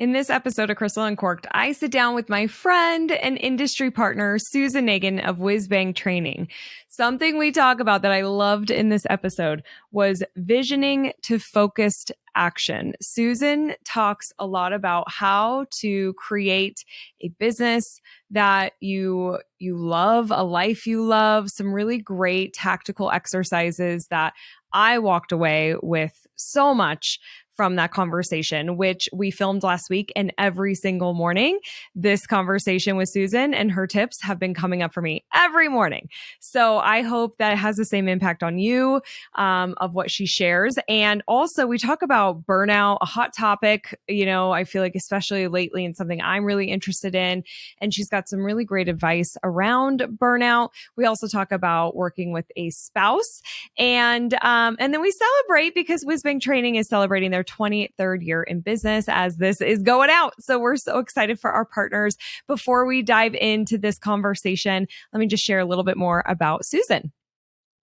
In this episode of Crystal Uncorked, I sit down with my friend and industry partner, Susan Nagin of Whizbang Training. Something we talk about that I loved in this episode was visioning to focused action. Susan talks a lot about how to create a business that you love, a life you love, some really great tactical exercises that I walked away with so much from that conversation, which we filmed last week. And every single morning, this conversation with Susan and her tips have been coming up for me every morning. So I hope that it has the same impact on you of what she shares. And also, we talk about burnout, a hot topic, I feel like especially lately, and something I'm really interested in. And she's got some really great advice around burnout. We also talk about working with a spouse. And then we celebrate because Whizbang Training is celebrating their 23rd year in business as this is going out. So we're so excited for our partners. Before we dive into this conversation, let me just share a little bit more about Susan.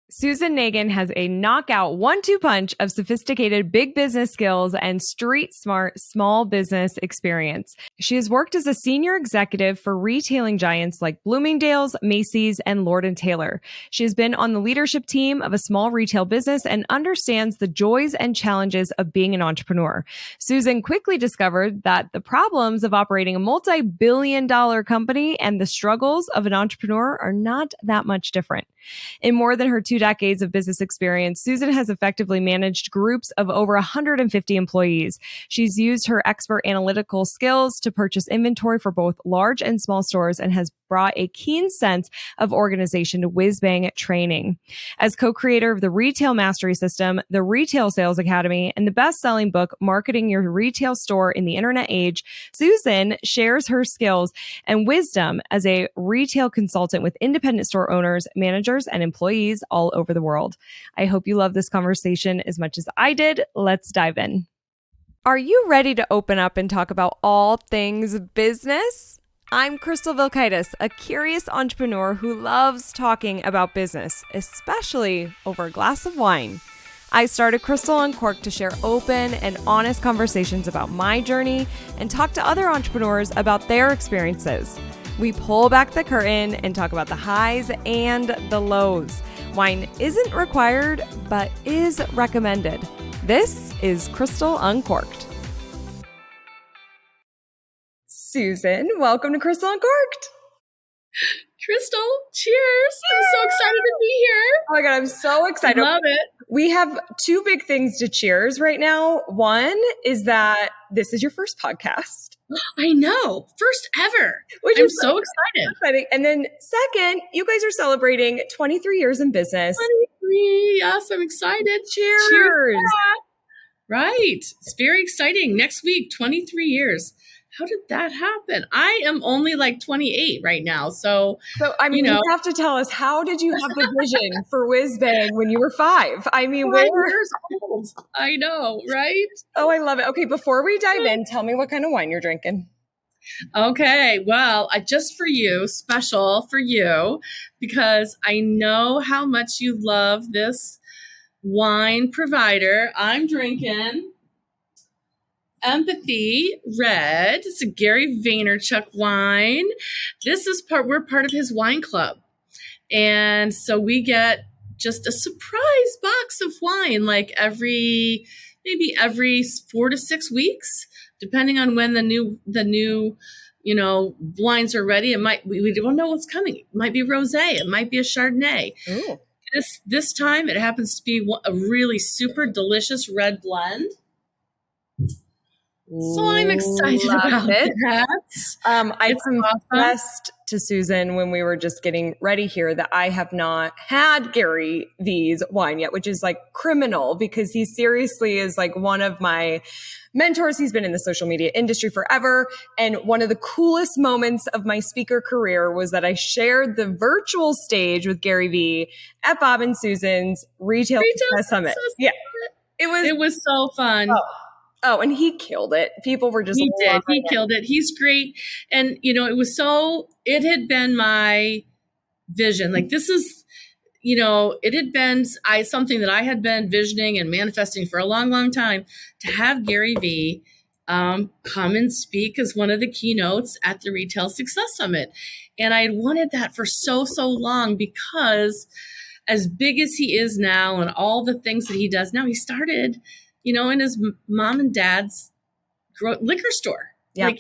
Susan Nagin has a knockout 1-2 punch of sophisticated big business skills and street smart small business experience. She has worked as a senior executive for retailing giants like Bloomingdale's, Macy's, and Lord & Taylor. She has been on the leadership team of a small retail business and understands the joys and challenges of being an entrepreneur. Susan quickly discovered that the problems of operating a multi-billion-dollar company and the struggles of an entrepreneur are not that much different. In more than her 2 decades of business experience, Susan has effectively managed groups of over 150 employees. She's used her expert analytical skills to purchase inventory for both large and small stores and has brought a keen sense of organization to Whizbang Training. As co-creator of the Retail Mastery System, the Retail Sales Academy, and the best-selling book, Marketing Your Retail Store in the Internet Age, Susan shares her skills and wisdom as a retail consultant with independent store owners, managers, and employees all over the world. I hope you love this conversation as much as I did. Let's dive in. Are you ready to open up and talk about all things business? I'm Crystal Vilkaitis, a curious entrepreneur who loves talking about business, especially over a glass of wine. I started Crystal Uncorked to share open and honest conversations about my journey and talk to other entrepreneurs about their experiences. We pull back the curtain and talk about the highs and the lows. Wine isn't required, but is recommended. This is Crystal Uncorked. Susan, welcome to Crystal Uncorked. Crystal, cheers. I'm so excited to be here. Oh my God, I'm so excited. Love it. We have 2 big things to cheers right now. One is that this is your first podcast. I know. First ever. I'm so excited. And then second, you guys are celebrating 23 years in business. 23. Yes, I'm excited. Cheers. Right. It's very exciting. Next week, 23 years. How did that happen? I am only like 28 right now. So you have to tell us, how did you have the vision for Whizbang when you were 5? 5 years old. I know, right? Oh, I love it. Okay, before we dive in, tell me what kind of wine you're drinking. Okay, well, just for you, special for you, because I know how much you love this wine provider. I'm drinking Empathy Red. It's a Gary Vaynerchuk wine. We're part of his wine club. And so we get just a surprise box of wine, like maybe every 4 to 6 weeks, depending on when the new wines are ready. We don't know what's coming. It might be rosé. It might be a Chardonnay. Ooh. This time it happens to be a really super delicious red blend. So I'm excited about it. I confessed to Susan when we were just getting ready here that I have not had Gary V's wine yet, which is like criminal because he seriously is like one of my mentors. He's been in the social media industry forever. And one of the coolest moments of my speaker career was that I shared the virtual stage with Gary V at Bob and Susan's Retail Summit. Yeah. It was so fun. Oh, and he killed it. People were just... He killed it. He's great. And, it had been my vision. Like this is, it had been something that I had been visioning and manifesting for a long, long time to have Gary V come and speak as one of the keynotes at the Retail Success Summit. And I had wanted that for so long, because as big as he is now and all the things that he does now, he started, in his mom and dad's liquor store. Yeah.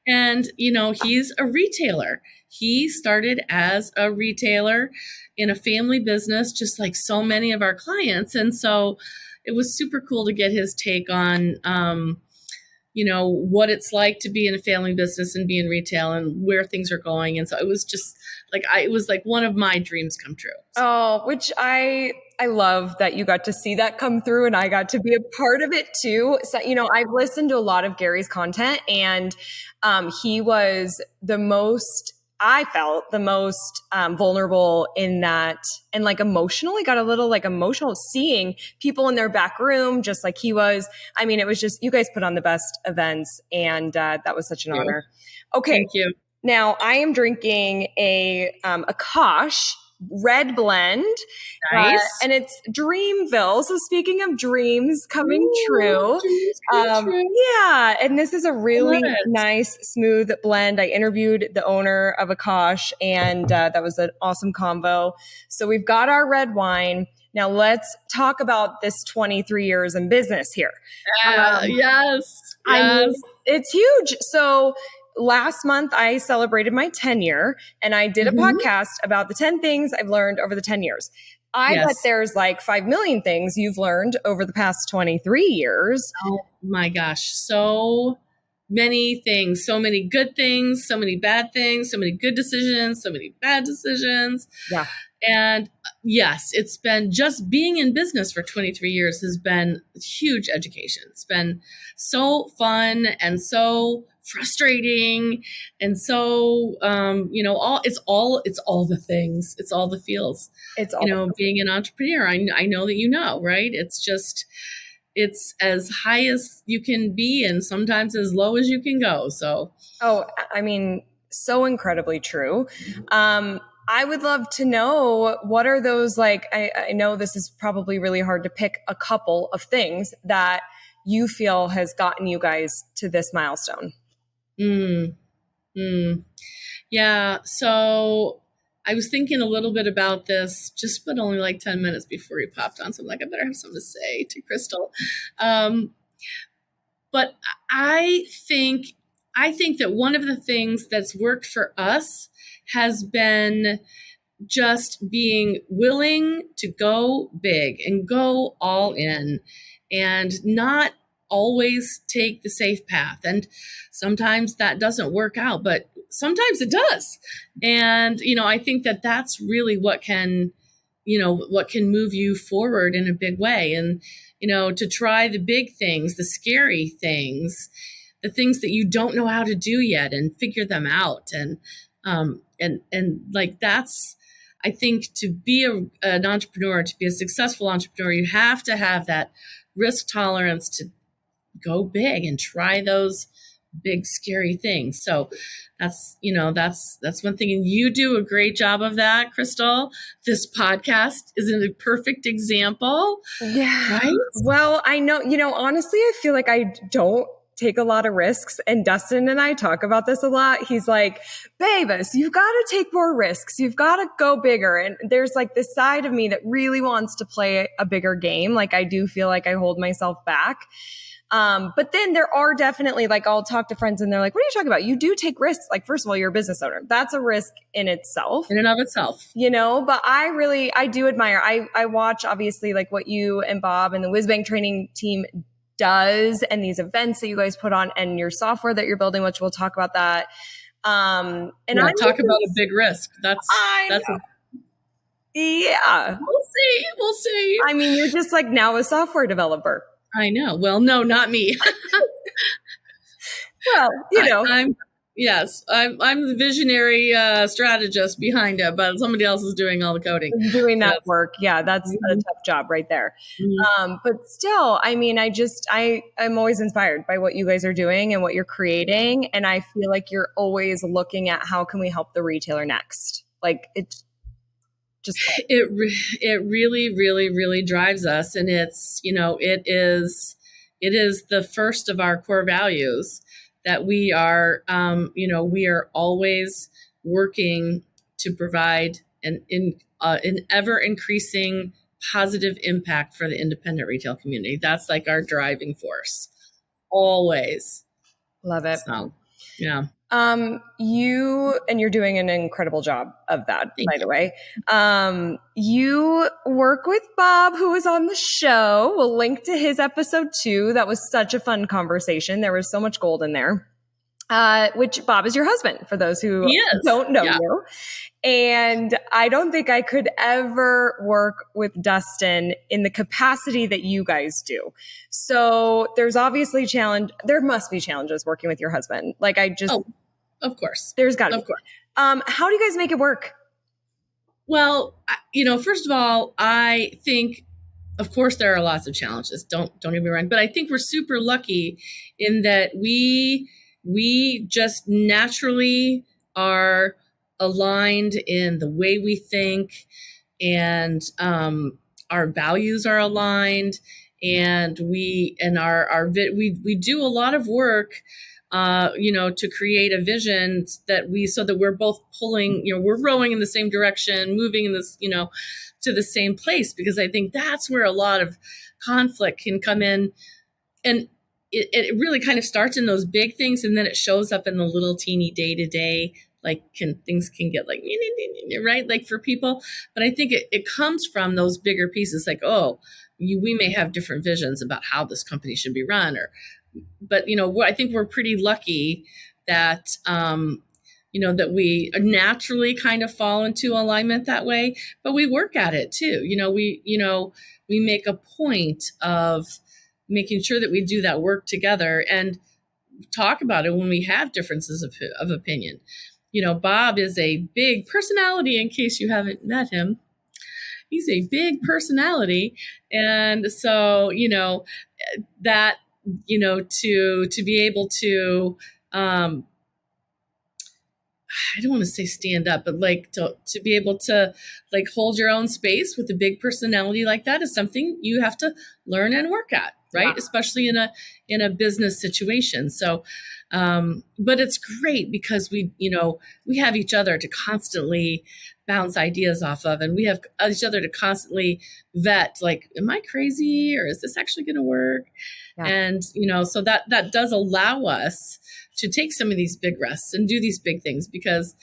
And he's a retailer. He started as a retailer in a family business, just like so many of our clients. And so it was super cool to get his take on, what it's like to be in a family business and be in retail and where things are going. And so it was just it was like one of my dreams come true. Oh, which I love that you got to see that come through, and I got to be a part of it too. So, I've listened to a lot of Gary's content, and he was I felt the most vulnerable in that, and emotionally got a little emotional seeing people in their back room, just like he was. I mean, it was just, you guys put on the best events, and that was such an honor. Okay. Thank you. Now I am drinking a Akash red blend. Nice. And it's Dreamville. So speaking of dreams coming true. Yeah. And this is a really nice, smooth blend. I interviewed the owner of Akash, and that was an awesome convo. So we've got our red wine. Now let's talk about this 23 years in business here. Yes. I mean, it's huge. So last month, I celebrated my 10-year, and I did a podcast about the 10 things I've learned over the 10 years. I bet there's 5 million things you've learned over the past 23 years. Oh my gosh. So many things, so many good things, so many bad things, so many good decisions, so many bad decisions. Yeah. And yes, it's been just being in business for 23 years has been huge education. It's been so fun and so frustrating. And so, it's all the things, it's all the feels, it's all being an entrepreneur. I know that, right? It's as high as you can be and sometimes as low as you can go. So, I mean, so incredibly true. I would love to know, what are those, I know this is probably really hard to pick a couple of things that you feel has gotten you guys to this milestone. Yeah. So I was thinking a little bit about this, but only 10 minutes before he popped on. So I'm I better have something to say to Crystal. But I think that one of the things that's worked for us has been just being willing to go big and go all in, and not always take the safe path. And sometimes that doesn't work out, but sometimes it does. And, I think that that's really what can move you forward in a big way. And, to try the big things, the scary things, the things that you don't know how to do yet, and figure them out. And that's, I think, to be an entrepreneur, to be a successful entrepreneur, you have to have that risk tolerance to go big and try those big, scary things. So that's one thing. And you do a great job of that, Crystal. This podcast is a perfect example. Yeah. Right? Well, I know, honestly, I feel like I don't take a lot of risks. And Dustin and I talk about this a lot. He's like, Bavis, you've got to take more risks. You've got to go bigger. And there's this side of me that really wants to play a bigger game. I do feel like I hold myself back. But then there are definitely, I'll talk to friends and they're like, what are you talking about? You do take risks. First of all, you're a business owner. That's a risk in itself. In and of itself. But I do admire, I watch obviously what you and Bob and the Whizbang training team does, and these events that you guys put on, and your software that you're building, which we'll talk about that. And I talk about a big risk. Yeah. We'll see. I mean, you're just now a software developer. I know. Well, no, not me. Well, I'm the visionary strategist behind it, but somebody else is doing all the coding. Doing that work. Yeah, that's a tough job right there. But still, I mean, I'm always inspired by what you guys are doing and what you're creating. And I feel like you're always looking at how can we help the retailer next? It really, really, really drives us. And it's, it is, it is the first of our core values that we are, we are always working to provide an ever increasing positive impact for the independent retail community. That's like our driving force, always. Love it. So, yeah. You're doing an incredible job of that, Thank by the you. way. You work with Bob, who was on the show. We'll link to his episode too. That was such a fun conversation. There was so much gold in there. Which Bob is your husband, for those who don't know you. And I don't think I could ever work with Dustin in the capacity that you guys do. So there's obviously there must be challenges working with your husband. Like of course. There's got to be. Of course. How do you guys make it work? Well, first of all, I think, of course, there are lots of challenges. Don't get me wrong, but I think we're super lucky in that we just naturally are aligned in the way we think, and our values are aligned, and we do a lot of work to create a vision so that we're both pulling, we're rowing in the same direction, moving in this, to the same place, because I think that's where a lot of conflict can come in. And it really kind of starts in those big things, and then it shows up in the little teeny day-to-day, like things can get like, right? Like for people. But I think it comes from those bigger pieces, like, we may have different visions about how this company should be run, but I think we're pretty lucky that, that we naturally kind of fall into alignment that way, but we work at it too. We make a point of making sure that we do that work together and talk about it when we have differences of opinion. Bob is a big personality, in case you haven't met him. He's a big personality. And so, that, to be able to, I don't want to say stand up, but like to be able to like hold your own space with a big personality like that is something you have to learn and work at, right? Yeah. Especially in a business situation. So, but it's great because we have each other to constantly bounce ideas off of, and we have each other to constantly vet, like, am I crazy, or is this actually going to work? Yeah. And, so that does allow us to take some of these big risks and do these big things because,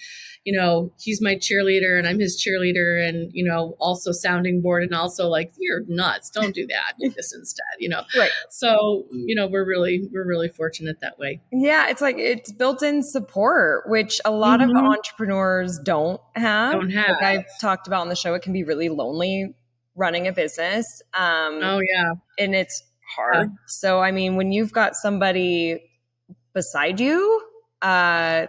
he's my cheerleader and I'm his cheerleader, and, also sounding board, and also like, you're nuts. Don't do that. Do this instead, Right. So, we're really fortunate that way. Yeah. It's like, it's built-in support, which a lot of entrepreneurs don't have. Like I've talked about on the show, it can be really lonely running a business. And it's hard. Yeah. So, I mean, when you've got somebody beside you, as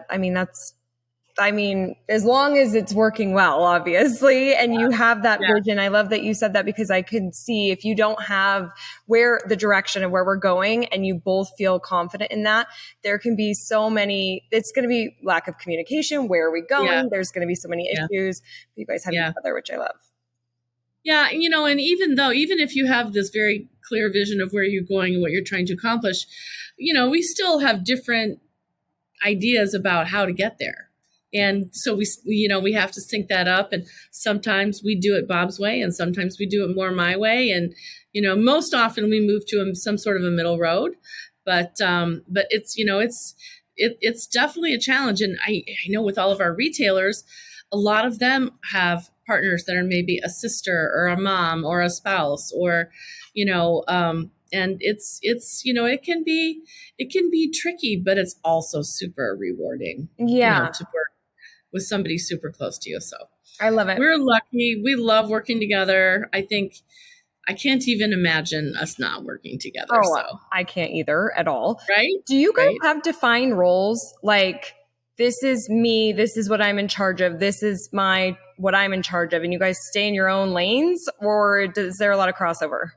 long as it's working well, obviously, and you have that vision. I love that you said that, because I could see if you don't have the direction of where we're going and you both feel confident in that, there can be it's going to be lack of communication. Where are we going? Yeah. There's going to be so many issues. But you guys have each other, which I love. Yeah. And even if you have this very clear vision of where you're going and what you're trying to accomplish, we still have different ideas about how to get there. And so we have to sync that up. And sometimes we do it Bob's way, and sometimes we do it more my way. And, most often we move to some sort of a middle road, but it's, it's definitely a challenge. And I know with all of our retailers, a lot of them have partners that are maybe a sister or a mom or a spouse, or, and it's it can be tricky, but it's also super rewarding. Yeah. To work with somebody super close to you. So I love it. We're lucky. We love working together. I think I can't even imagine us not working together. So I can't either at all. Right? Do you guys have defined roles? Like, this is me, this is what I'm in charge of, this is what I'm in charge of, and you guys stay in your own lanes, or is there a lot of crossover?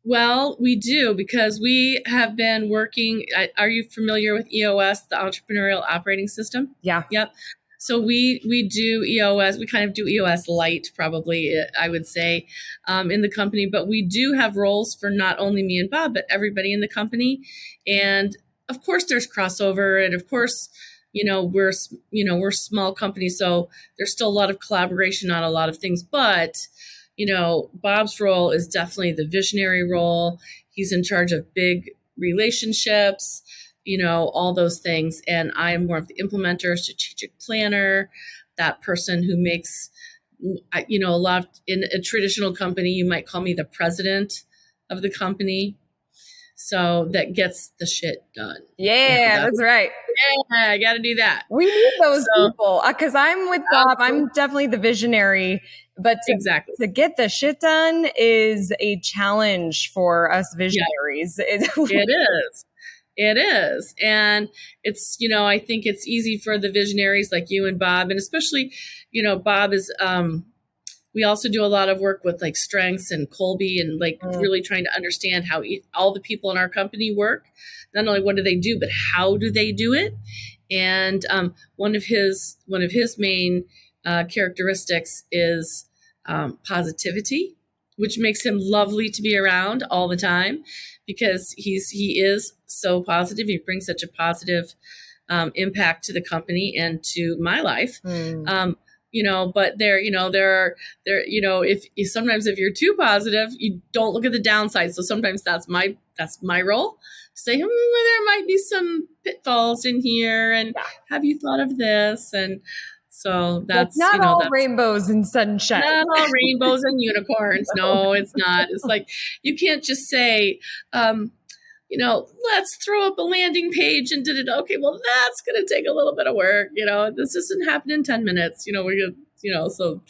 Well, we do, because we have been working. Are you familiar with EOS, the Entrepreneurial Operating System? Yeah. Yep. So we do EOS. We kind of do EOS light, probably, I would say, in the company. But we do have roles for not only me and Bob, but everybody in the company. And of course, there's crossover, and of course, we're a small company, so there's still a lot of collaboration on a lot of things. But Bob's role is definitely the visionary role. He's in charge of big relationships, all those things. And I am more of the implementer, strategic planner, that person who makes, a lot of, in a traditional company, you might call me the president of the company. So that gets the shit done. Yeah, that's right. Yeah, I got to do that. We need those people because I'm with Bob. I'm definitely the visionary, but to get the shit done is a challenge for us visionaries. Yeah. It is. And it's, I think it's easy for the visionaries like you and Bob, and especially, Bob is, we also do a lot of work with like strengths and Kolbe, and like really trying to understand how all the people in our company work. Not only what do they do, but how do they do it? And one of his main characteristics is positivity, which makes him lovely to be around all the time, because he is so positive. He brings such a positive impact to the company and to my life. But if sometimes if you're too positive, you don't look at the downside. So sometimes that's my role, to say, there might be some pitfalls in here, and have you thought of this? And so that's not all rainbows and sunshine. Not all rainbows and unicorns. No, it's not. It's like, you can't just say, let's throw up a landing page and did it. Okay, well, that's going to take a little bit of work. This doesn't happen in 10 minutes. So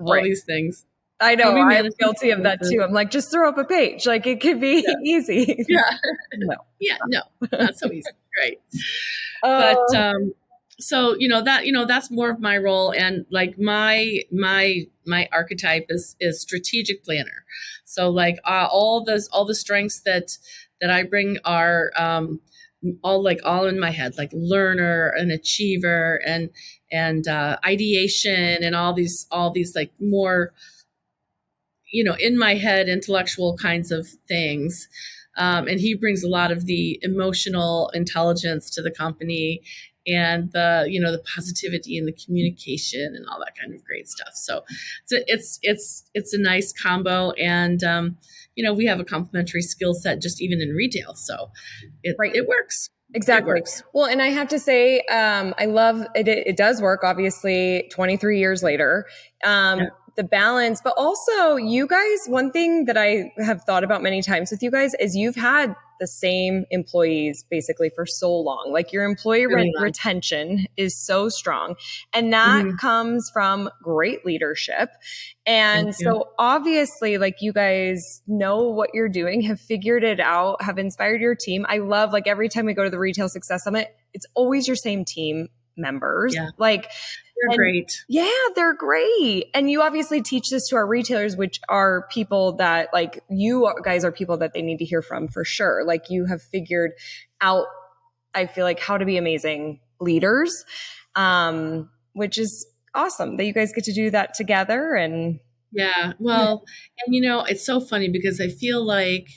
all these things. I know. I'm guilty of that too. I'm like, just throw up a page. Like, it could be easy. Yeah. No, not so easy. Right. But, so, that's more of my role. And like my archetype is strategic planner. So like, all the strengths that I bring are, all in my head, like learner and achiever and ideation and all these like more, in my head, intellectual kinds of things. And he brings a lot of the emotional intelligence to the company, and the positivity and the communication and all that kind of great stuff. So it's a nice combo, and we have a complementary skill set just even in retail. So it works. Exactly. It works. Well, and I have to say, I love it. It does work, obviously, 23 years later. The balance, but also you guys, one thing that I have thought about many times with you guys is you've had the same employees basically for so long. Like, your employee retention is so strong, and that comes from great leadership. And so obviously, like, you guys know what you're doing, have figured it out, have inspired your team. I love, like, every time we go to the Retail Success Summit, it's always your same team members. Yeah. Like, they're great. Yeah, they're great. And you obviously teach this to our retailers, which are people that, like, you guys are people that they need to hear from for sure. Like, you have figured out, I feel like, how to be amazing leaders, which is awesome that you guys get to do that together. And yeah, well, and it's so funny because I feel like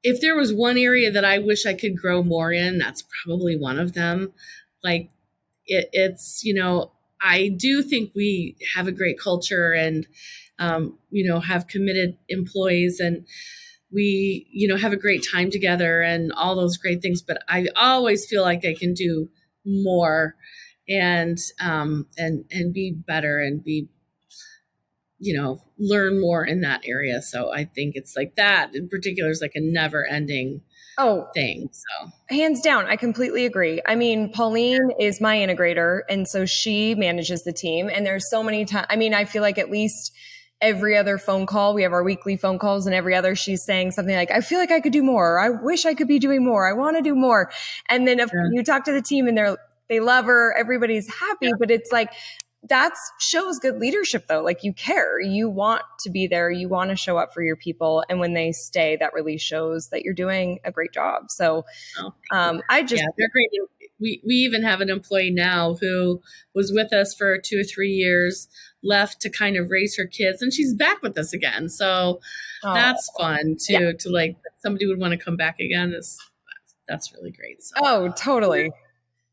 if there was one area that I wish I could grow more in, that's probably one of them. Like, it's, I do think we have a great culture and, have committed employees, and we, have a great time together and all those great things. But I always feel like I can do more and be better and be, learn more in that area. So I think it's like that in particular is like a never ending thing. So hands down, I completely agree. I mean, Pauline is my integrator, and so she manages the team. And there's so many times, I mean, I feel like at least every other phone call, we have our weekly phone calls, and every other she's saying something like, I feel like I could do more. Or, I wish I could be doing more. I want to do more. And then if you talk to the team and they love her, everybody's happy, but it's like, that shows good leadership though. Like you care, you want to be there, you want to show up for your people. And when they stay, that really shows that you're doing a great job. So they're great. We even have an employee now who was with us for 2 or 3 years, left to kind of raise her kids, and she's back with us again. So that's fun to like somebody would want to come back again. That's really great. So. Totally.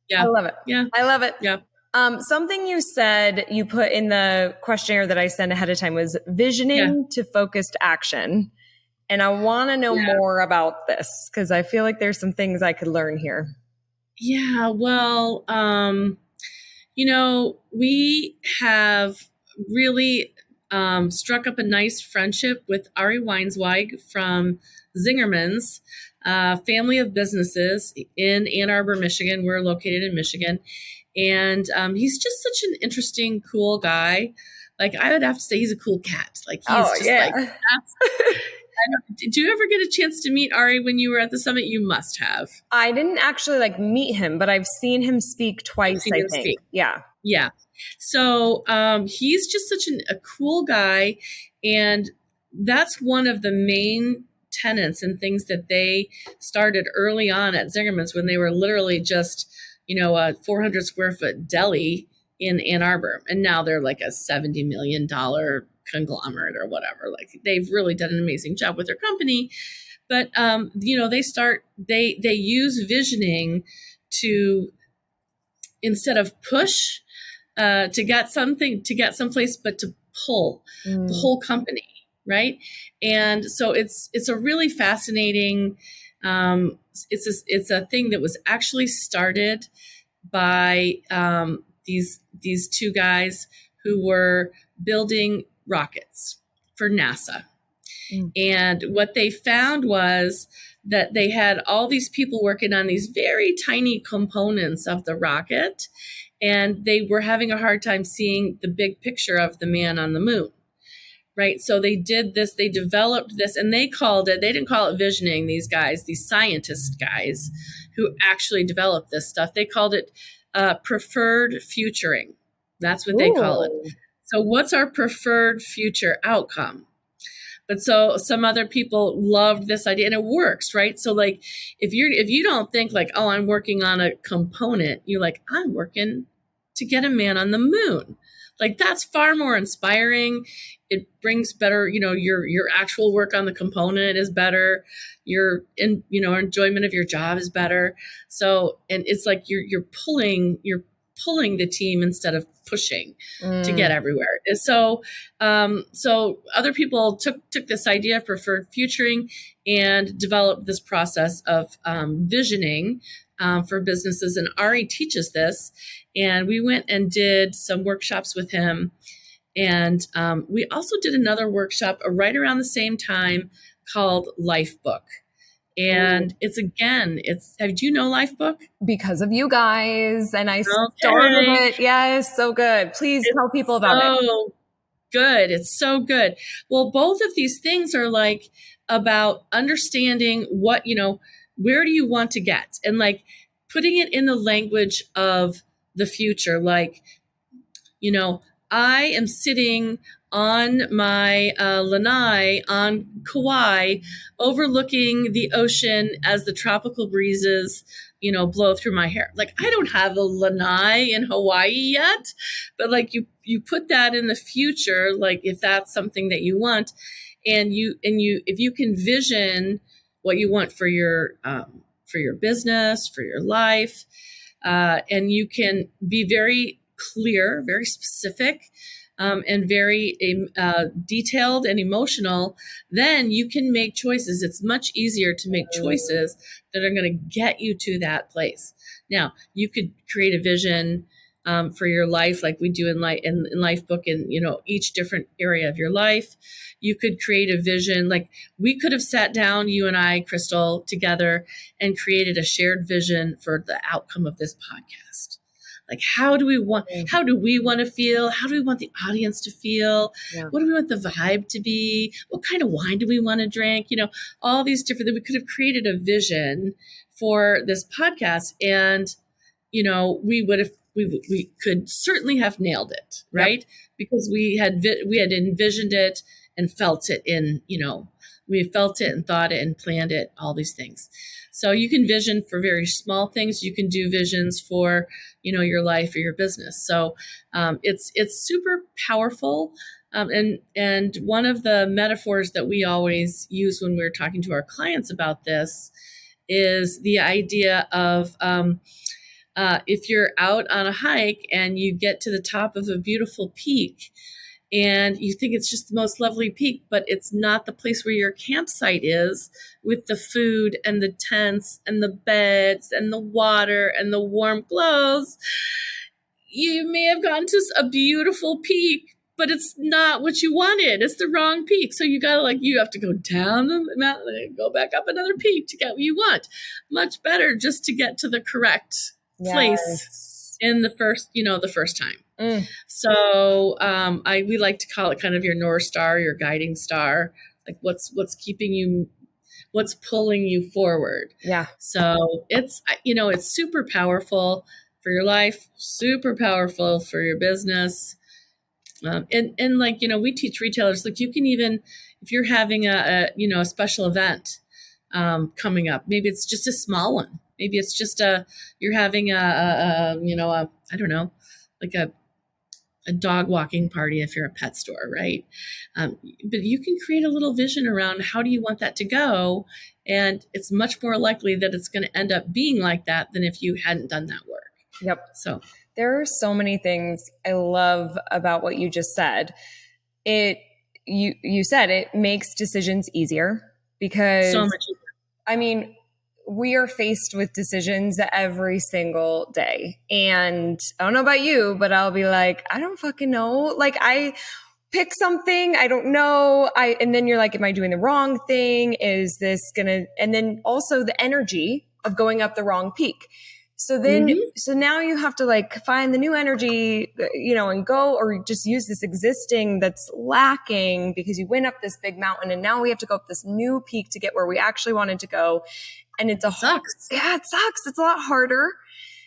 Yeah. I love it. Yeah. I love it. Yeah. Something you said you put in the questionnaire that I sent ahead of time was visioning to focused action. And I want to know more about this because I feel like there's some things I could learn here. Yeah, well, we have really struck up a nice friendship with Ari Weinzweig from Zingerman's, family of businesses in Ann Arbor, Michigan. We're located in Michigan. And he's just such an interesting, cool guy. Like, I would have to say he's a cool cat. Like, he's did you ever get a chance to meet Ari when you were at the summit? You must have. I didn't actually meet him, but I've seen him speak twice, I think. Yeah. Yeah. So he's just such a cool guy. And that's one of the main tenets and things that they started early on at Zingerman's when they were literally just, a 400 square foot deli in Ann Arbor. And now they're like a $70 million conglomerate or whatever. Like they've really done an amazing job with their company. But, they use visioning to, instead of push to get someplace, but to pull the whole company. Right. And so it's a really fascinating, it's a thing that was actually started by these two guys who were building rockets for NASA. And what they found was that they had all these people working on these very tiny components of the rocket, and they were having a hard time seeing the big picture of the man on the moon. Right. So they did this, they developed this, and they didn't call it visioning, these guys, these scientist guys who actually developed this stuff. They called it preferred futuring. That's what they call it. So what's our preferred future outcome? But so some other people loved this idea, and it works, right? So like if you don't think like, oh, I'm working on a component, you're like, I'm working to get a man on the moon. Like that's far more inspiring. It brings better, your actual work on the component is better. Your enjoyment of your job is better. So, and it's like you're pulling the team instead of pushing to get everywhere. And so other people took this idea of preferred futuring and developed this process of visioning for businesses. And Ari teaches this. And we went and did some workshops with him. And we also did another workshop right around the same time called Lifebook. And do you know Lifebook? Because of you guys. And I started it. Yes, so good. Please tell people about it. Good. It's so good. Well, both of these things are like about understanding what, where do you want to get? And like putting it in the language of the future. Like, I am sitting on my lanai on Kauai, overlooking the ocean as the tropical breezes, blow through my hair. Like I don't have a lanai in Hawaii yet, but like you put that in the future, like if that's something that you want, and if you can vision what you want for your business, for your life, and you can be very clear, very specific, and very detailed and emotional, then you can make choices. It's much easier to make choices that are going to get you to that place. Now, you could create a vision for your life like we do in Lifebook in each different area of your life. You could create a vision. Like we could have sat down, you and I, Crystal, together and created a shared vision for the outcome of this podcast. Like, how do we want to feel? How do we want the audience to feel? Yeah. What do we want the vibe to be? What kind of wine do we want to drink? All these different, we could have created a vision for this podcast, and, we would have we could certainly have nailed it, right? Yep. Because we had envisioned it and felt it we felt it and thought it and planned it, all these things. So you can vision for very small things. You can do visions for, your life or your business. So it's super powerful. And one of the metaphors that we always use when we're talking to our clients about this is the idea of if you're out on a hike and you get to the top of a beautiful peak and you think it's just the most lovely peak, but it's not the place where your campsite is with the food and the tents and the beds and the water and the warm clothes. You may have gotten to a beautiful peak, but it's not what you wanted. It's the wrong peak. So you have to go down the mountain and go back up another peak to get what you want. Much better just to get to the correct place in the first time. So we like to call it kind of your North Star, your guiding star, like what's pulling you forward. Yeah. So it's super powerful for your life, super powerful for your business. We teach retailers, like you can even, if you're having a special event coming up, maybe it's just a small one. Maybe it's just you're having I don't know, like a dog walking party if you're a pet store, right? But you can create a little vision around how do you want that to go. And it's much more likely that it's going to end up being like that than if you hadn't done that work. Yep. So there are so many things I love about what you just said. You said it makes decisions easier because so much easier. I mean, we are faced with decisions every single day. And I don't know about you, but I'll be like, I don't fucking know. Like I pick something, I don't know. And then you're like, am I doing the wrong thing? Is this and then also the energy of going up the wrong peak. So then, so now you have to like find the new energy, and go, or just use this existing that's lacking because you went up this big mountain and now we have to go up this new peak to get where we actually wanted to go. And it sucks. Yeah, it sucks. It's a lot harder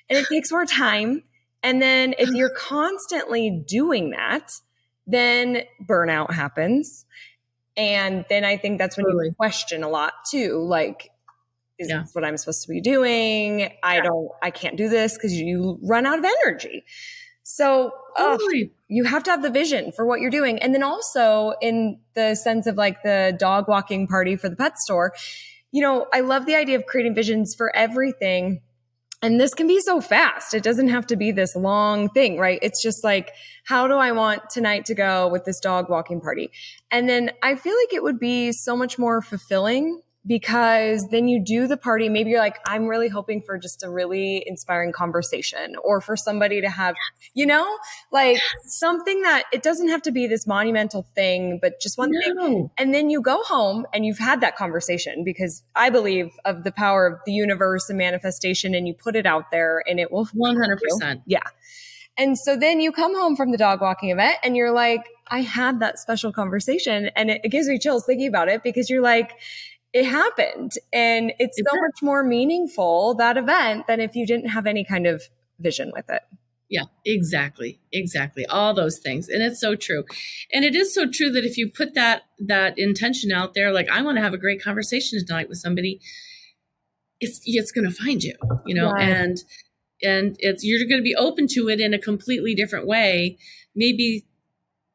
and it takes more time. And then if you're constantly doing that, then burnout happens. And then I think that's when you question a lot too. Like, is this what I'm supposed to be doing? I can't do this because you run out of energy. So you have to have the vision for what you're doing. And then also in the sense of like the dog walking party for the pet store, I love the idea of creating visions for everything. And this can be so fast. It doesn't have to be this long thing, right? It's just like, how do I want tonight to go with this dog walking party? And then I feel like it would be so much more fulfilling because then you do the party. Maybe you're like, I'm really hoping for just a really inspiring conversation or for somebody to have, like something that it doesn't have to be this monumental thing, but just one thing. And then you go home and you've had that conversation because I believe of the power of the universe and manifestation, and you put it out there and it will 100%. Yeah. And so then you come home from the dog walking event and you're like, I had that special conversation, and it gives me chills thinking about it because you're like, it happened, and it's so much more meaningful, that event, than if you didn't have any kind of vision with it. Yeah, exactly. All those things. And it's so true. And it is so true that if you put that intention out there, like I want to have a great conversation tonight with somebody, it's going to find you, and you're going to be open to it in a completely different way. Maybe,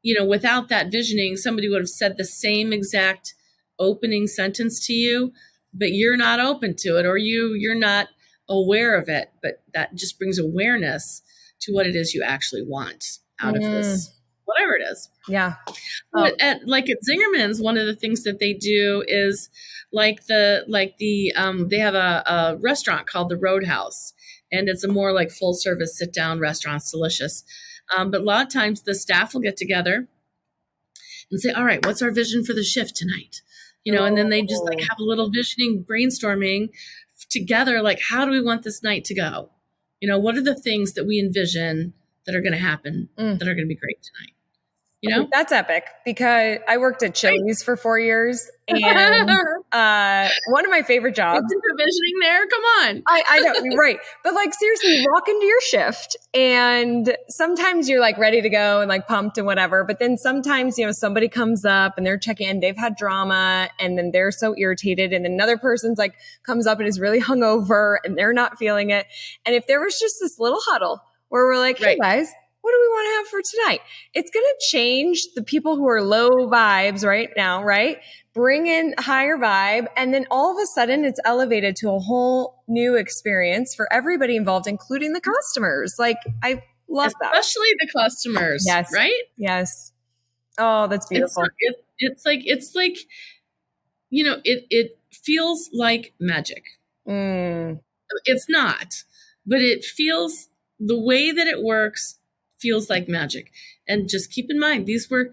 without that visioning, somebody would have said the same exact opening sentence to you, but you're not open to it, or you're not aware of it. But that just brings awareness to what it is you actually want out of this, whatever it is. Yeah. At Zingerman's, one of the things that they do is they have a restaurant called the Roadhouse, and it's a more like full service sit down restaurant. It's delicious. But a lot of times the staff will get together and say, all right, what's our vision for the shift tonight? And then they just like have a little visioning, brainstorming together. Like, how do we want this night to go? What are the things that we envision that are going to happen that are going to be great tonight? you know? That's epic because I worked at Chili's for 4 years, and one of my favorite jobs. Isn't the visioning there? Come on. I know, you're right. But like, seriously, you walk into your shift and sometimes you're like ready to go and like pumped and whatever. But then sometimes, somebody comes up and they're checking in, they've had drama and then they're so irritated. And then another person's like comes up and is really hungover and they're not feeling it. And if there was just this little huddle where we're like, hey guys, what do we want to have for tonight? It's going to change the people who are low vibes right now, right? Bring in higher vibe. And then all of a sudden it's elevated to a whole new experience for everybody involved, including the customers. Like, I love that. Especially the customers. Yes. Right? Yes. Oh, that's beautiful. It's like, it feels like magic. It's not, but it feels, the way that it works feels like magic. And just keep in mind, these were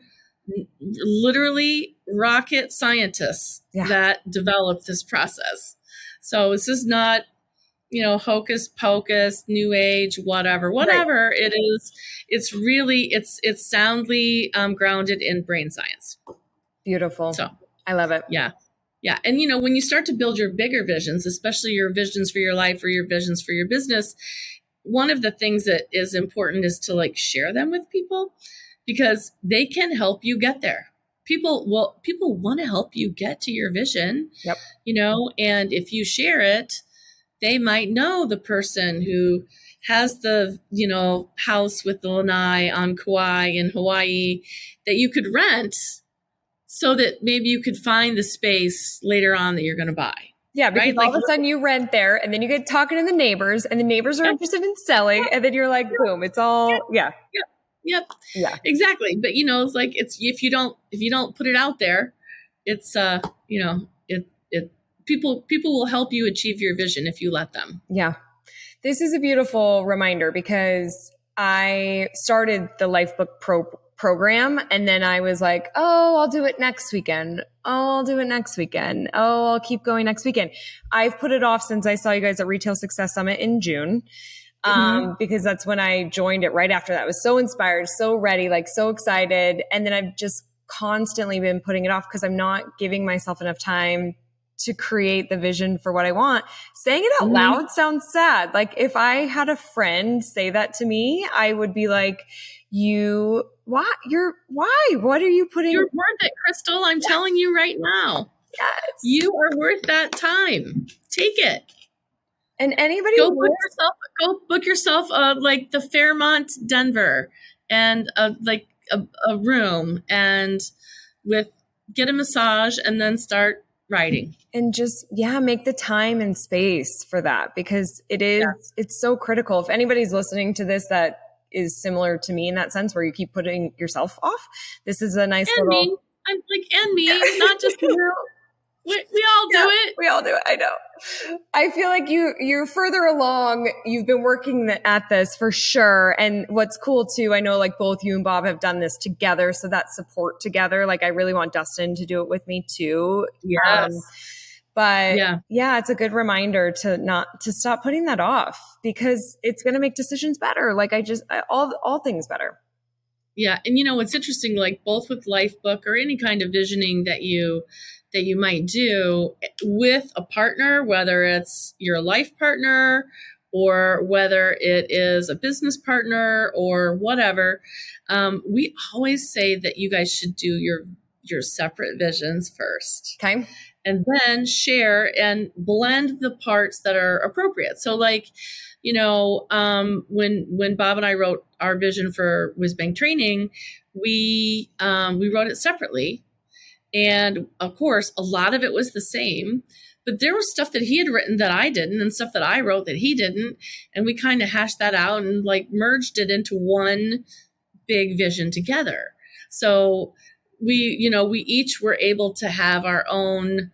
literally rocket scientists that developed this process. So this is not, hocus pocus, new age, whatever it is. It's really, it's soundly grounded in brain science. Beautiful. So I love it. Yeah. Yeah. And, when you start to build your bigger visions, especially your visions for your life or your visions for your business, one of the things that is important is to like share them with people, because they can help you get there. People want to help you get to your vision, and if you share it, they might know the person who has the, house with the lanai on Kauai in Hawaii that you could rent so that maybe you could find the space later on that you're going to buy. Yeah, because all of a sudden you rent there and then you get talking to the neighbors and the neighbors are interested in selling and then you're like, boom, it's all, Yep. Yeah, exactly. But it's like, it's, if you don't put it out there, it's, people will help you achieve your vision if you let them. Yeah. This is a beautiful reminder because I started the Lifebook program and then I was like, oh, I'll do it next weekend. Oh, I'll do it next weekend. Oh, I'll keep going next weekend. I've put it off since I saw you guys at Retail Success Summit in June. Because that's when I joined it right after that. I was so inspired, so ready, like so excited. And then I've just constantly been putting it off because I'm not giving myself enough time to create the vision for what I want. Saying it out loud sounds sad. Like if I had a friend say that to me, I would be like, why? What are you putting? You're worth it, Crystal. I'm telling you right now. Yes. You are worth that time. Take it. And anybody go book yourself like the Fairmont Denver and a room and get a massage and then start writing. And just, make the time and space for that because it's so critical. If anybody's listening to this that is similar to me in that sense where you keep putting yourself off, this is a nice little... not just you. We all do it. We all do it. I know. I feel like you're further along. You've been working at this for sure. And what's cool too, I know like both you and Bob have done this together. So that support together, like I really want Dustin to do it with me too. Yes. It's a good reminder to stop putting that off because it's going to make decisions better. Like all things better. Yeah. And what's interesting, like both with Lifebook or any kind of visioning that you might do with a partner, whether it's your life partner or whether it is a business partner or whatever, we always say that you guys should do your separate visions first. Okay. And then share and blend the parts that are appropriate. So like, when Bob and I wrote our vision for Whizbang Training, we wrote it separately. And of course, a lot of it was the same, but there was stuff that he had written that I didn't and stuff that I wrote that he didn't. And we kind of hashed that out and like merged it into one big vision together. So we each were able to have our own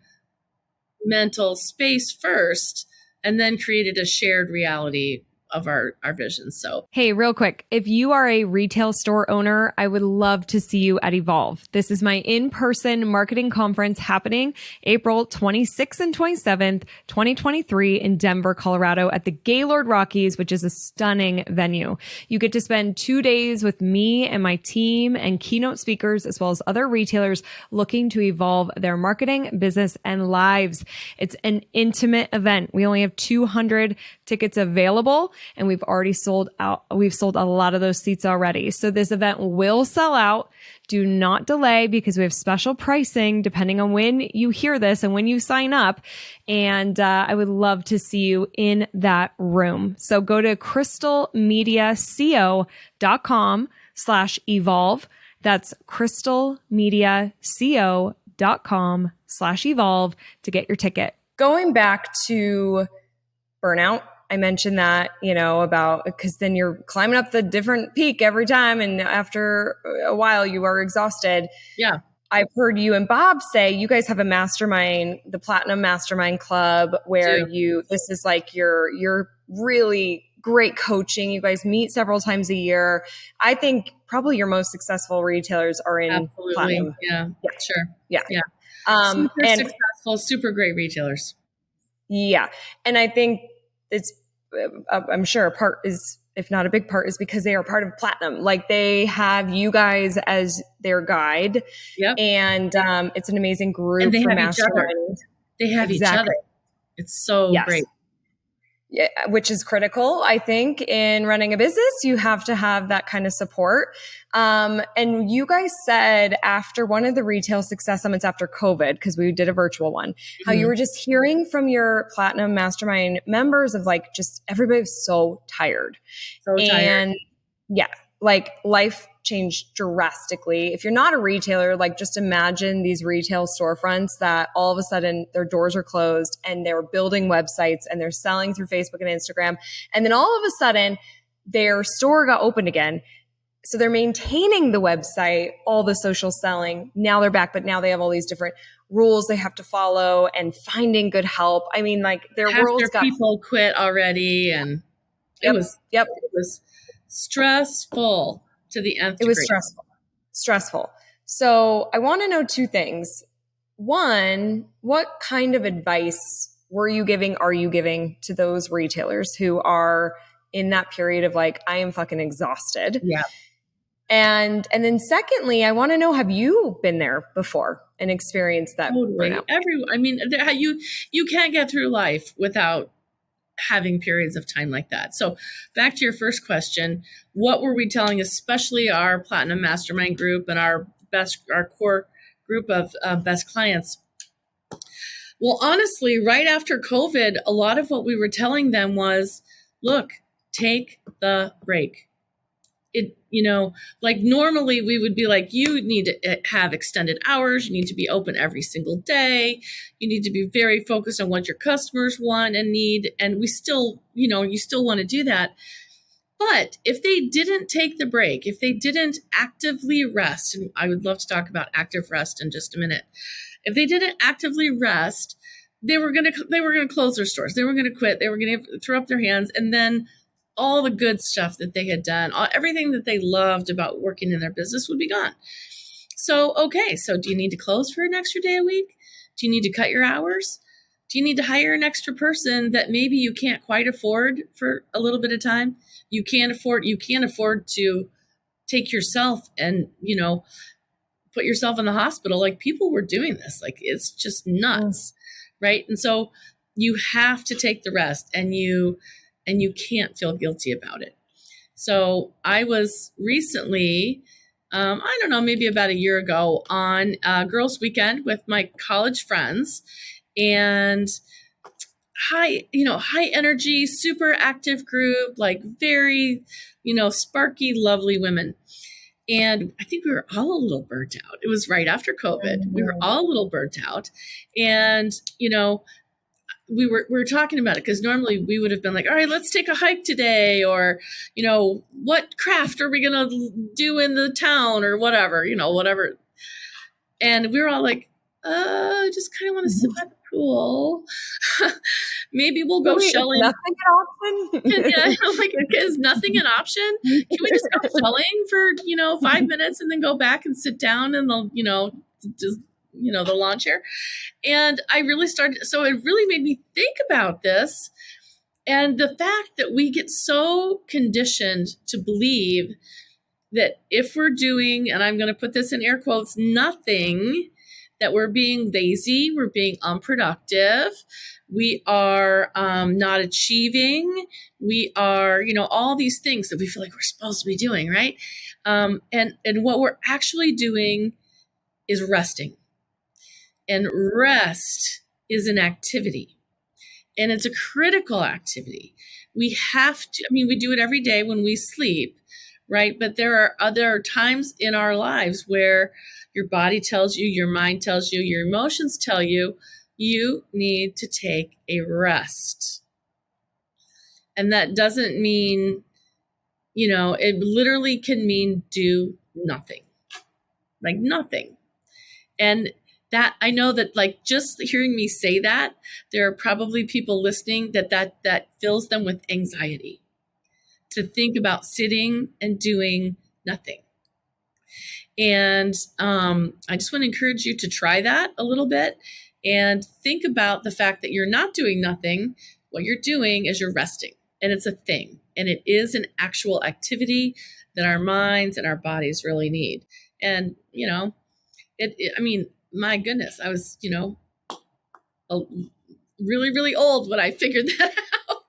mental space first and then created a shared reality our vision. So Hey, real quick, if you are a retail store owner, I would love to see you at Evolve. This is my in-person marketing conference happening April 26th and 27th, 2023 in Denver, Colorado at the Gaylord Rockies, which is a stunning venue. You get to spend 2 days with me and my team and keynote speakers, as well as other retailers looking to evolve their marketing, business, and lives. It's an intimate event. We only have 200 tickets available, and we've already sold out. We've sold a lot of those seats already. So this event will sell out. Do not delay because we have special pricing depending on when you hear this and when you sign up. And I would love to see you in that room. So go to crystalmediaco.com/evolve. That's crystalmediaco.com/evolve to get your ticket. Going back to burnout, I mentioned that, because then you're climbing up the different peak every time. And after a while, you are exhausted. yeah. I've heard you and Bob say you guys have a mastermind, the Platinum Mastermind Club, where this is like your really great coaching. You guys meet several times a year. I think probably your most successful retailers are in Absolutely. Platinum. Yeah, sure. Yeah. Super successful, super great retailers. Yeah. And I think it's, I'm sure a part is, if not a big part, is because they are part of Platinum. Like they have you guys as their guide. Yep. And it's an amazing group. And they for have each other. mastermind. They have each other. It's so great. Yeah, which is critical, I think, in running a business. You have to have that kind of support. And you guys said after one of the retail success summits after COVID, because we did a virtual one, how you were just hearing from your Platinum Mastermind members of like, just everybody was so tired. And yeah, like life changed drastically. If you're not a retailer, like just imagine these retail storefronts that all of a sudden their doors are closed and they're building websites and they're selling through Facebook and Instagram. And then all of a sudden their store got opened again. So they're maintaining the website, all the social selling. Now they're back, but now they have all these different rules they have to follow and finding good help. I mean, like their world's got people quit already, and it was stressful to the nth degree. It was stressful. So I want to know two things. One, what kind of advice are you giving to those retailers who are in that period of like, I am fucking exhausted? Yeah. And then secondly, I want to know, have you been there before and experienced that burnout? You can't get through life without having periods of time like that. So back to your first question, what were we telling, especially our Platinum Mastermind group and our core group of best clients? Well, honestly, right after COVID, a lot of what we were telling them was, look, take the break. Like normally we would be like, you need to have extended hours. You need to be open every single day. You need to be very focused on what your customers want and need. And we still, you still want to do that. But if they didn't take the break, if they didn't actively rest, and I would love to talk about active rest in just a minute. If they didn't actively rest, they were going to close their stores. They were going to quit. They were going to throw up their hands. And then all the good stuff that they had done, everything that they loved about working in their business would be gone. So do you need to close for an extra day a week? Do you need to cut your hours? Do you need to hire an extra person that maybe you can't quite afford for a little bit of time? You can't afford to take yourself and, put yourself in the hospital. Like people were doing this, like it's just nuts. Right. And so you have to take the rest and you can't feel guilty about it. So I was recently, I don't know, maybe about a year ago on Girls Weekend with my college friends, and high energy, super active group, like very, sparky, lovely women. And I think we were all a little burnt out. It was right after COVID. We were all a little burnt out. And, we were talking about it because normally we would have been like, all right, let's take a hike today, or, what craft are we going to do in the town or whatever, whatever. And we were all like, I just kind of want to sit by the cool. Maybe we'll go Wait, is shelling. nothing an option? Yeah, I'm like, is nothing an option? Can we just go shelling for 5 minutes and then go back and sit down in the just the lawn chair? And I really started. So it really made me think about this and the fact that we get so conditioned to believe that if we're doing, and I'm going to put this in air quotes, nothing, that we're being lazy, we're being unproductive, we are not achieving, we are, all these things that we feel like we're supposed to be doing, right? And what we're actually doing is resting. And rest is an activity. And it's a critical activity. We have to, we do it every day when we sleep, right? But there are other times in our lives where your body tells you, your mind tells you, your emotions tell you, you need to take a rest. And that doesn't mean, it literally can mean do nothing, like nothing. And that, I know that, like, just hearing me say that, there are probably people listening that fills them with anxiety to think about sitting and doing nothing. And I just want to encourage you to try that a little bit and think about the fact that you're not doing nothing. What you're doing is you're resting, and it's a thing, and it is an actual activity that our minds and our bodies really need. And, my goodness, I was, really, really old when I figured that out.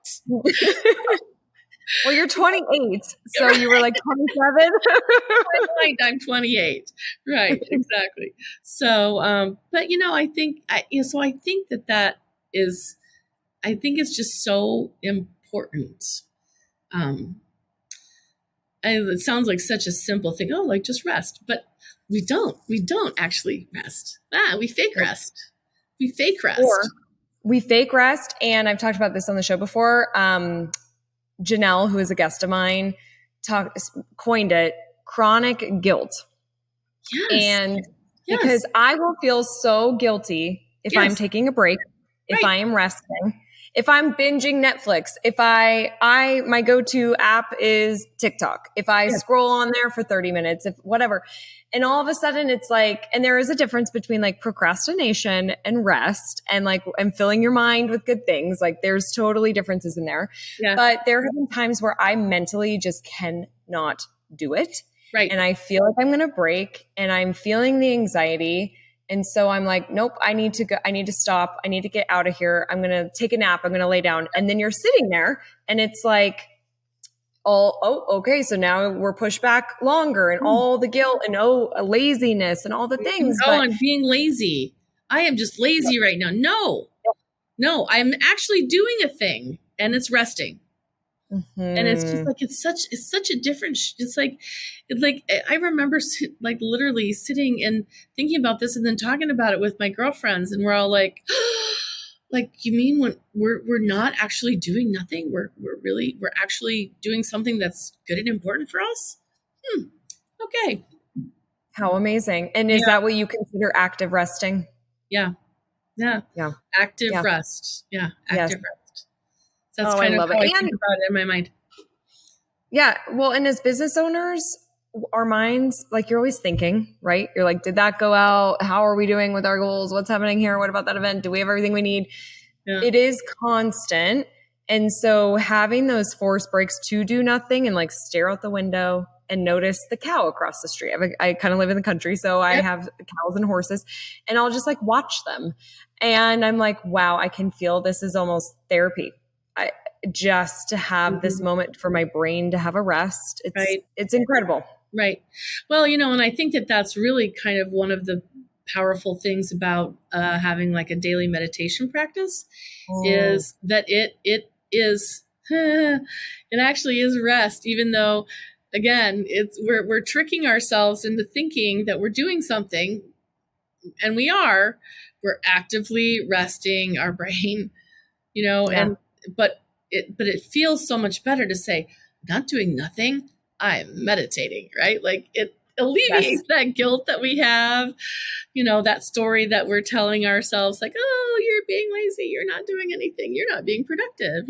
Well, you're 28, so you were like 27. Right, I'm 28. Right, exactly. So, but I think I think that is, I think it's just so important. And it sounds like such a simple thing. Oh, like just rest, but we don't actually rest. We fake rest. We fake rest. Or we fake rest, and I've talked about this on the show before. Janelle, who is a guest of mine, coined it chronic guilt. Yes. And because I will feel so guilty if I'm taking a break, if I am resting, if I'm binging Netflix, if my go-to app is TikTok, if I scroll on there for 30 minutes, if whatever. And all of a sudden it's like, and there is a difference between like procrastination and rest and filling your mind with good things. Like there's totally differences in there. Yeah. But there have been times where I mentally just cannot do it. Right. And I feel like I'm going to break and I'm feeling the anxiety. And so I'm like, nope, I need to go. I need to stop. I need to get out of here. I'm going to take a nap. I'm going to lay down. And then you're sitting there and it's like, okay. So now we're pushed back longer and all the guilt and laziness and all the things. I'm being lazy. I am just lazy right now. No, I'm actually doing a thing and it's resting. Mm-hmm. And it's just like, it's such a different, it's like I remember like literally sitting and thinking about this and then talking about it with my girlfriends, and we're all like, like, you mean when we're not actually doing nothing? We're actually doing something that's good and important for us? Okay. How amazing. And is that what you consider active resting? Yeah. Active rest. Yeah. Active rest. That's kind of how I think about it in my mind. Yeah. Well, and as business owners, our minds, like you're always thinking, right? You're like, did that go out? How are we doing with our goals? What's happening here? What about that event? Do we have everything we need? Yeah. It is constant. And so having those forced breaks to do nothing and like stare out the window and notice the cow across the street. I kind of live in the country, so I have cows and horses, and I'll just like watch them. And I'm like, wow, I can feel this is almost therapy. Just to have this moment for my brain to have a rest. It's incredible. Right. Well, and I think that that's really kind of one of the powerful things about having like a daily meditation practice is that it is, it actually is rest, even though, again, we're tricking ourselves into thinking that we're doing something, and we're actively resting our brain, but it feels so much better to say, I'm not doing nothing, I'm meditating, right? Like alleviates that guilt that we have, that story that we're telling ourselves, like, oh, you're being lazy, you're not doing anything, you're not being productive.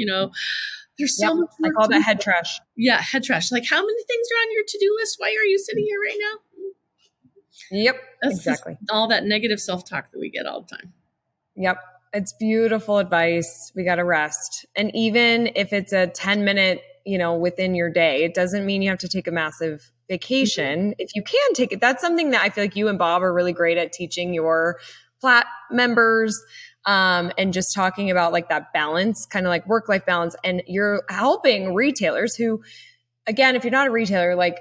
There's so much I work call to that do. head trash. Yeah, head trash. Like, how many things are on your to-do list? Why are you sitting here right now? Yep, That's exactly. all that negative self-talk that we get all the time. Yep. It's beautiful advice. We got to rest. And even if it's a 10-minute, within your day, it doesn't mean you have to take a massive vacation. If you can take it, that's something that I feel like you and Bob are really great at teaching your Plat members, and just talking about like that balance, kind of like work-life balance. And you're helping retailers who, again, if you're not a retailer, like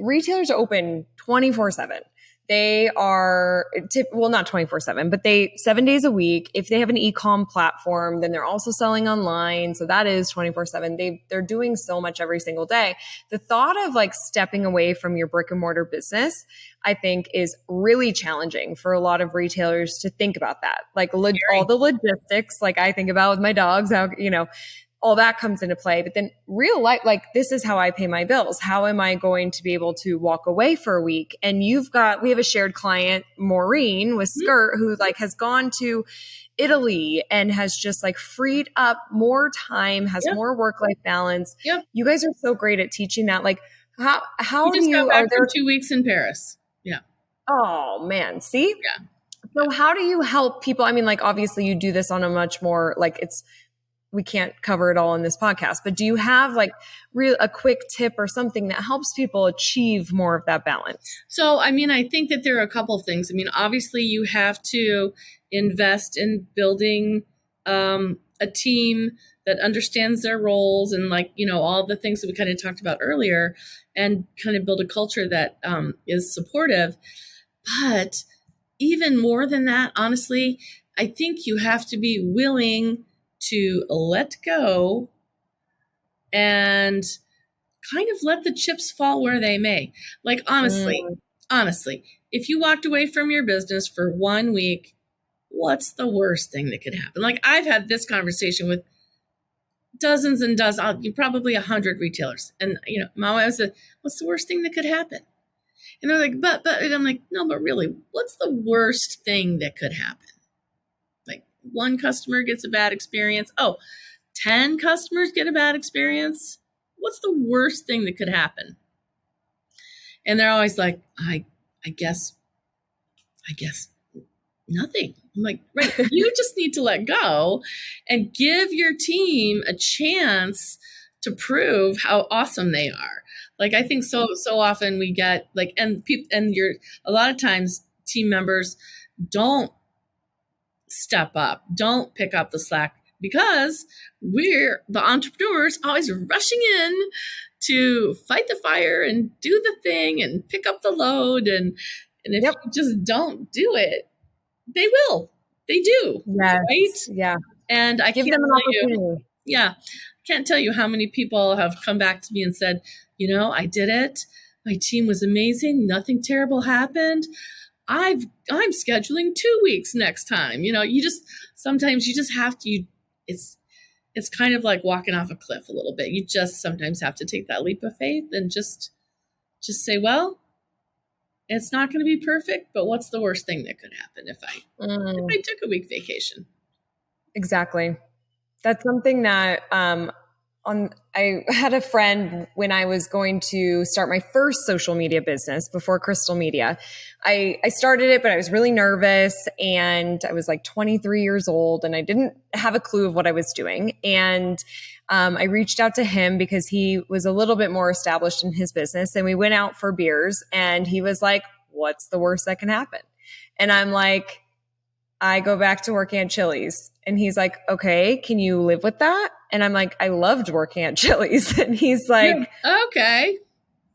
retailers are open 24/7. They are not 24/7, but 7 days a week. If they have an e-com platform, then they're also selling online. So that is 24/7. They're doing so much every single day. The thought of like stepping away from your brick and mortar business, I think, is really challenging for a lot of retailers to think about that. Like all the logistics, like I think about with my dogs, how, all that comes into play. But then real life, like this is how I pay my bills. How am I going to be able to walk away for a week? And we have a shared client, Maureen with Skirt, who like has gone to Italy and has just like freed up more time, has more work-life balance. Yep. You guys are so great at teaching that. Like how do you, are there 2 weeks in Paris? Yeah. Oh man. See? Yeah. So how do you help people? I mean, like obviously you do this on a much more like we can't cover it all in this podcast, but do you have like a quick tip or something that helps people achieve more of that balance? So, I mean, I think that there are a couple of things. I mean, obviously you have to invest in building a team that understands their roles and like, all the things that we kind of talked about earlier, and kind of build a culture that is supportive. But even more than that, honestly, I think you have to be willing to let go and kind of let the chips fall where they may. Like, honestly, if you walked away from your business for 1 week, what's the worst thing that could happen? Like, I've had this conversation with dozens and dozens, probably 100 retailers. And, my wife said, what's the worst thing that could happen? And they're like, but, and I'm like, no, but really, what's the worst thing that could happen? Like, one customer gets a bad experience. 10 customers get a bad experience. What's the worst thing that could happen? And they're always like, I guess nothing. I'm like, right, you just need to let go and give your team a chance to prove how awesome they are. Like, I think so often we get like, and a lot of times team members don't step up, don't pick up the slack, because we're the entrepreneurs always rushing in to fight the fire and do the thing and pick up the load. And if you just don't do it, they will. They do. Yes. Right? Yeah. And I give them an opportunity. I can't tell you how many people have come back to me and said, I did it. My team was amazing. Nothing terrible happened. I'm scheduling 2 weeks next time. Sometimes you just have to, it's kind of like walking off a cliff a little bit. You just sometimes have to take that leap of faith and just say, well, it's not going to be perfect, but what's the worst thing that could happen if I took a week vacation? Exactly. That's something that, I had a friend when I was going to start my first social media business before Crystal Media. I started it, but I was really nervous, and I was like 23 years old, and I didn't have a clue of what I was doing. And I reached out to him because he was a little bit more established in his business, and we went out for beers, and he was like, what's the worst that can happen? And I'm like, I go back to working at Chili's. And he's like, okay, can you live with that? And I'm like, I loved working at Chili's. And he's like, okay.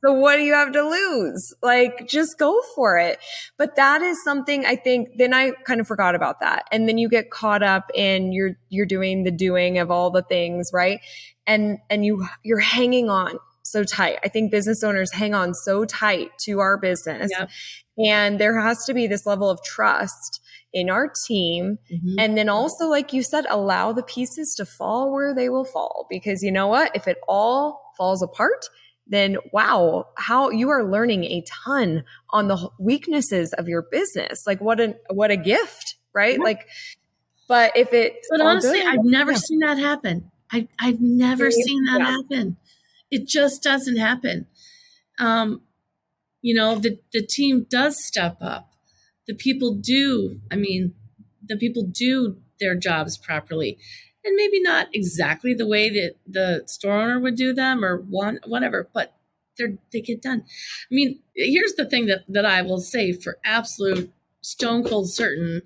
So what do you have to lose? Like, just go for it. But that is something I think, then I kind of forgot about that. And then you get caught up in you're doing the doing of all the things, right? And you're hanging on so tight. I think business owners hang on so tight to our business. Yep. And there has to be this level of trust in our team. Mm-hmm. And then also, like you said, allow the pieces to fall where they will fall. Because you know what? If it all falls apart, then wow, how you are learning a ton on the weaknesses of your business. Like what a gift, right? Yeah. Like, but if it's But all honestly, good, I've never seen that happen. I've never seen that happen. It just doesn't happen. The team does step up. The people do their jobs properly, and maybe not exactly the way that the store owner would do them or whatever, but they get done. I mean, here's the thing that I will say for absolute stone cold certain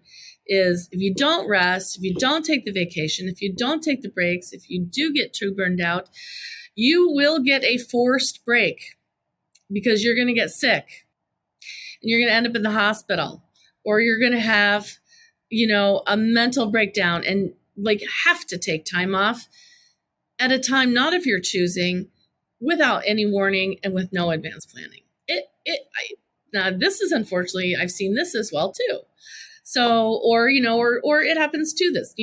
is if you don't rest, if you don't take the vacation, if you don't take the breaks, if you do get too burned out, you will get a forced break because you're going to get sick and you're going to end up in the hospital, or you're going to have, a mental breakdown and like have to take time off at a time not of your choosing, without any warning and with no advance planning. Now this is, unfortunately, I've seen this as well too. So, or it happens to this,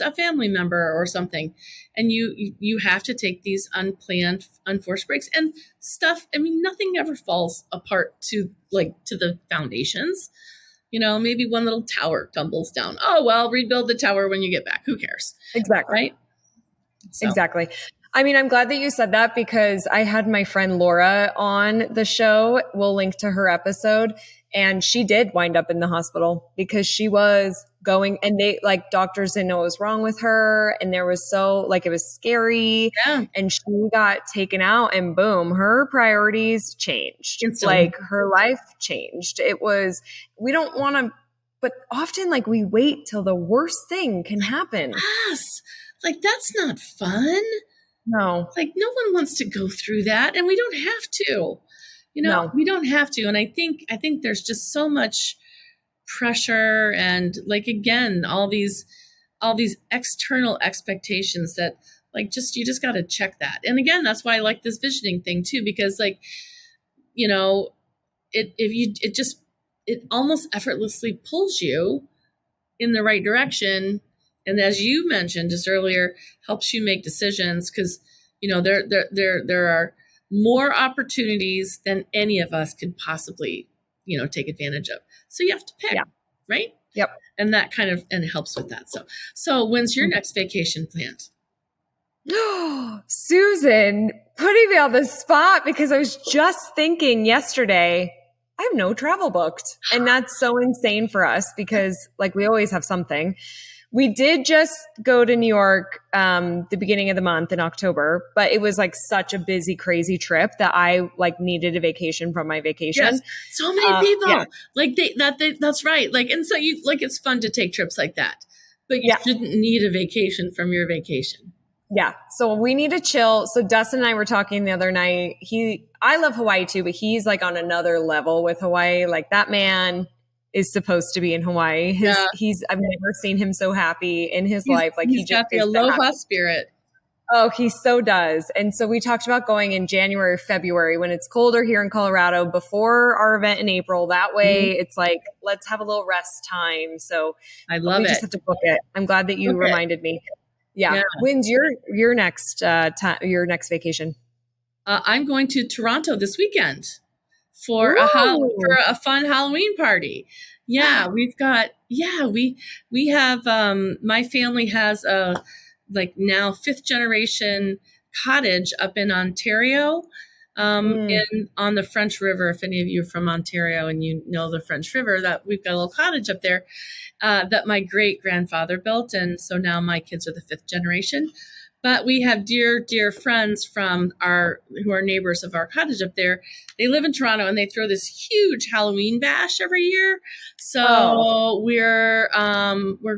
a family member or something, and you have to take these unplanned, unforced breaks and stuff. I mean, nothing ever falls apart to the foundations. Maybe one little tower tumbles down. Oh, well, rebuild the tower when you get back. Who cares? Exactly. Right? So. Exactly. I mean, I'm glad that you said that because I had my friend Laura on the show. We'll link to her episode. And she did wind up in the hospital because she was going, and doctors didn't know what was wrong with her. And there was it was scary. Yeah. And she got taken out and boom, her priorities changed. Like her life changed. We don't want to, but often we wait till the worst thing can happen. Yes. That's not fun. No. No one wants to go through that, and we don't have to. No. We don't have to. And I think there's just so much pressure and again, all these external expectations that you just got to check that. And again, that's why I like this visioning thing too, because it almost effortlessly pulls you in the right direction. And as you mentioned just earlier, helps you make decisions because, there are more opportunities than any of us could possibly, take advantage of. So you have to pick, right? Yep. And that and helps with that. So when's your next vacation planned? Susan, putting me on the spot because I was just thinking yesterday, I have no travel booked. And that's so insane for us because we always have something. We did just go to New York the beginning of the month in October, but it was such a busy, crazy trip that I needed a vacation from my vacation. Yes. So many people that's right. And so you it's fun to take trips like that, but you shouldn't need a vacation from your vacation. Yeah. So we need to chill. So Dustin and I were talking the other night. I love Hawaii too, but he's on another level with Hawaii. That man is supposed to be in Hawaii. I've never seen him so happy in his life. He's got the aloha spirit. Oh, he so does. And so we talked about going in January or February when it's colder here in Colorado before our event in April. That way it's let's have a little rest time. So I love it. We just have to book it. I'm glad that you reminded me. Yeah. When's your next vacation? I'm going to Toronto this weekend for a fun Halloween party. Yeah, we have my family has a now 5th generation cottage up in Ontario, on the French River. If any of you are from Ontario and you know the French River, that we've got a little cottage up there that my great grandfather built, and so now my kids are the 5th generation. But we have dear, dear friends who are neighbors of our cottage up there. They live in Toronto and they throw this huge Halloween bash every year. So we're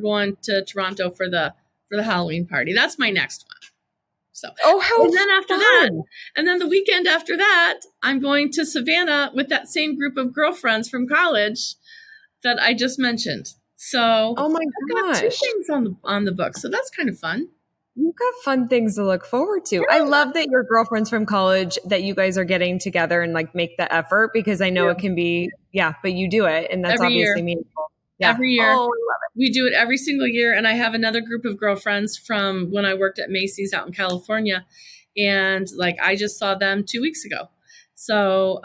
going to Toronto for the Halloween party. That's my next one. So how and then after fun. that, and then the weekend after that, I'm going to Savannah with that same group of girlfriends from college that I just mentioned. So oh my gosh, I've got 2 things on the book. So that's kind of fun. You've got fun things to look forward to. Yeah. I love that your girlfriends from college, that you guys are getting together and make the effort, because I know it can be, but you do it. And that's every obviously year. meaningful. Yeah. Every year. Oh, I love it. We do it every single year. And I have another group of girlfriends from when I worked at Macy's out in California. And like, I just saw them 2 weeks ago. So,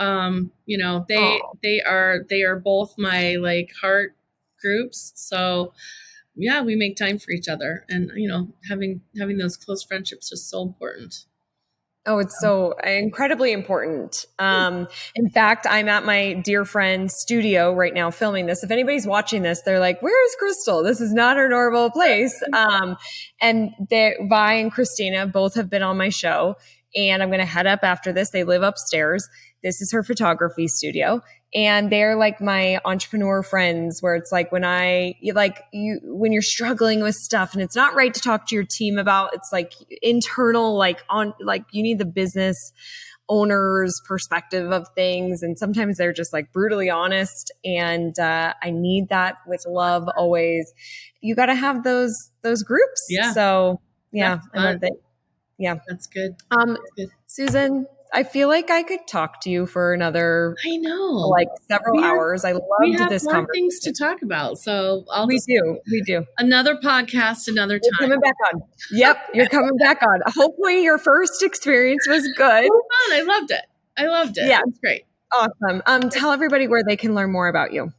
you know, they are both my like heart groups. So yeah, we make time for each other, and you know, having those close friendships is so important. Oh, it's so incredibly important. In fact, I'm at my dear friend's studio right now filming this. If anybody's watching this, they're like, "Where is Crystal? This is not her normal place." And Vi and Christina both have been on my show, and I'm going to head up after this. They live upstairs. This is her photography studio. And they're like my entrepreneur friends, where it's like when when you're struggling with stuff and it's not right to talk to your team about, it's like internal, like you need the business owner's perspective of things. And sometimes they're just like brutally honest. And I need that with love always. You got to have those groups. Yeah. So yeah, I love that. Yeah. That's good. That's good. Susan, I feel like I could talk to you for another, I know, like several hours. I loved this conversation. Things to talk about, so we do another podcast another time. You're coming back on. Yep, you're coming back on. Hopefully, your first experience was good. It was fun. I loved it. Yeah, it's great. Awesome. Tell everybody where they can learn more about you.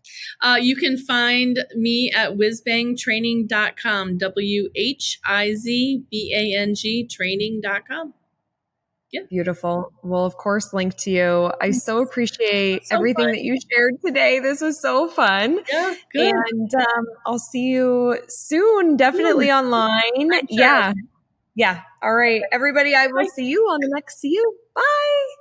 You can find me at whizbangtraining.com. WHIZBANG training.com. Yeah. Beautiful. We'll, of course, link to you. I so appreciate everything that you shared today. This was so fun. Yeah, good. And I'll see you soon, definitely online. Sure. Yeah. All right, everybody, I will see you on the next See You. Bye.